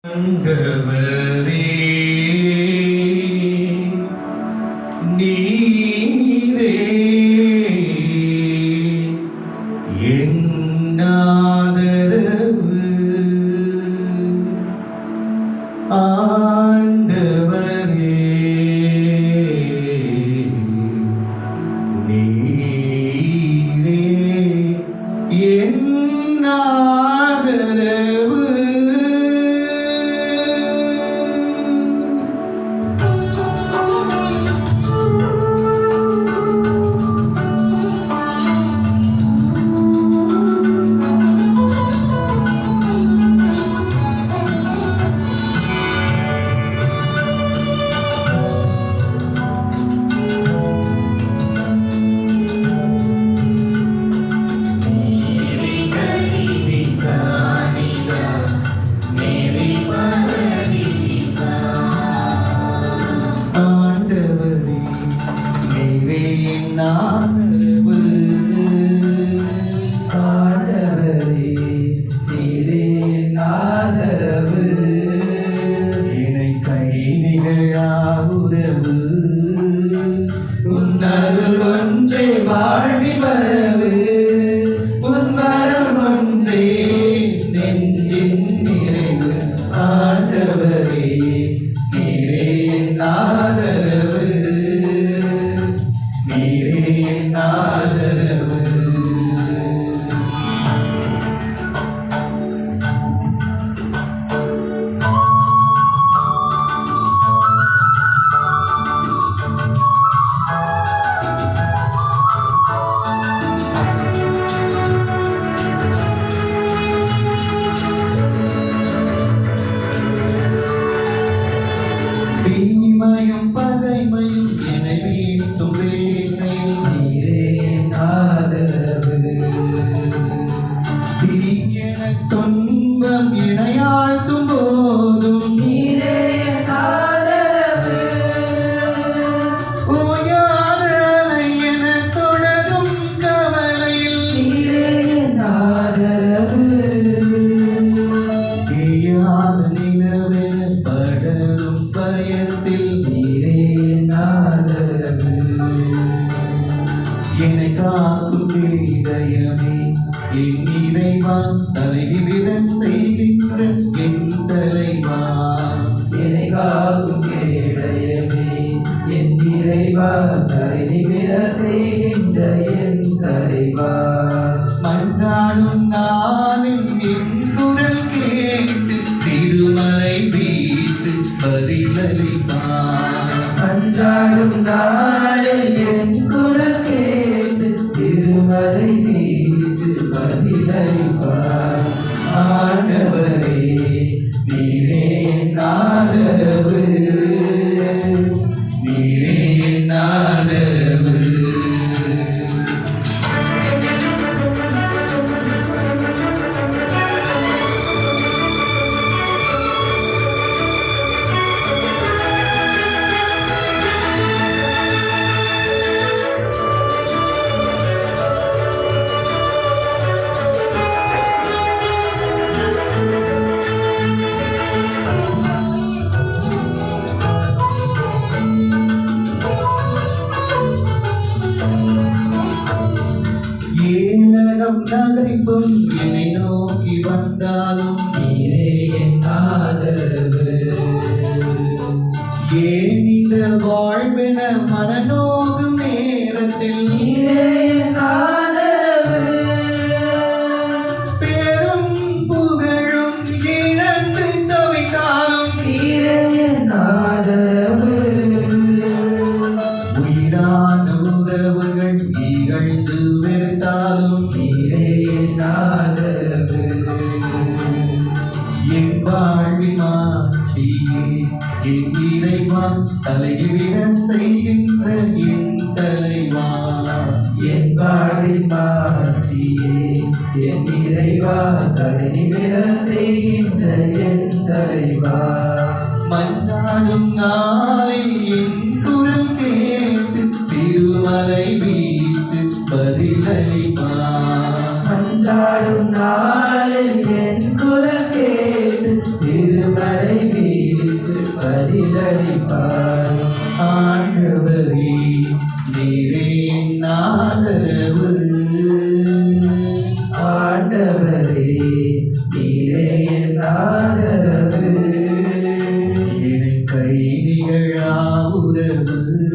ஆண்டவரே நீரே என் ஆதரவு. ஆண்டவரே நீரே என் ஆதரவு. ஆண்டவரே நீரே என் ஆதரவு. ஆண்டவரே நீரே என் ஆதரவு. என்னை கை நிகழாவுதவு. உன் அருள் ஒன்றே வாழ்வி வரவு. உன் வரம் ஒன்றே நெஞ்சின் நிறைவு. ஆண்டவரே நீரே என் ஆதரவு. நீரே என் ஆதரவு. தீமையும் பகைமையும் என்னை வீழ்த்தும் வேளையில் நீரே என் ஆதரவு. தீயென துன்பம் இணையாழ்த்தும் போதும் நீரே என் ஆதரவு. ஓயாத அலை என தொடரும் கவலையில் நீரே என் ஆதரவு. தீயாத நிலவென படரும் பயத்தில் நீரே என் ஆதரவு. என்னை காக்கும் இதயமே என் இறைவா, தலைவிட செய்கின்ற என் தலைவா. என்னை காக்கும் கேடயமே என் இறைவா, தலைநிமிர செய்கின்ற என் தலைவா. மன்றாடும் நாளில் என் குரல் கேட்டு திருமலை வீட்டு பதிலளிப்பார். அன்றாடும் நாளில் என் குரல் கேட்டு திருமலை வீட்டு பதிலளிப்பார். ஆண்டவரே நீரே என் ஆதரவு. நீரே என் ஆதரவு. ஏனகம் நகரிப்பும் என்னை நோக்கி வந்தாலும் நீரே என் ஆதரவு. ஏன் இந்த வாழ்வென மனநோகும் நேரத்தில் நீரே என் ஆதரவு. பெரும் புகழும் இழந்து தவித்தாலும் நீரே என் ஆதரவு. உயிரான உறவுகள் இகழ்ந்து வெறுத்தாலும் நீரே என் ஆதரவு. என் வாழ்வின் ஆட்சியே என் இறைவா, தலைவிட செய்கின்ற என் தலைவா. என் வாழ்வின் மாட்சியே என் இறைவா, தலைநிமிர செய்கின்ற என் தலைவா. மன்றாடும் நாளில் என் குரல் கேட்டு திருமலை வீட்டு பதிலளிப்பார். மன்றாடும் நாளில் என் குரல் கேட்டு திருமலை வைப்பாய். ஆண்டவரே நீரே என் ஆதரவு. ஆண்டவரே நீரே என் ஆதரவு. என் கைதிகளா உறவு.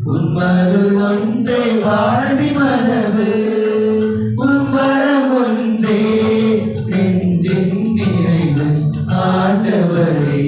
உன்மருள் ஒன்றே வாழ்வி மரபு. உன்வரம் ஒன்றே நெஞ்சின் நிறைவு. ஆண்டவரே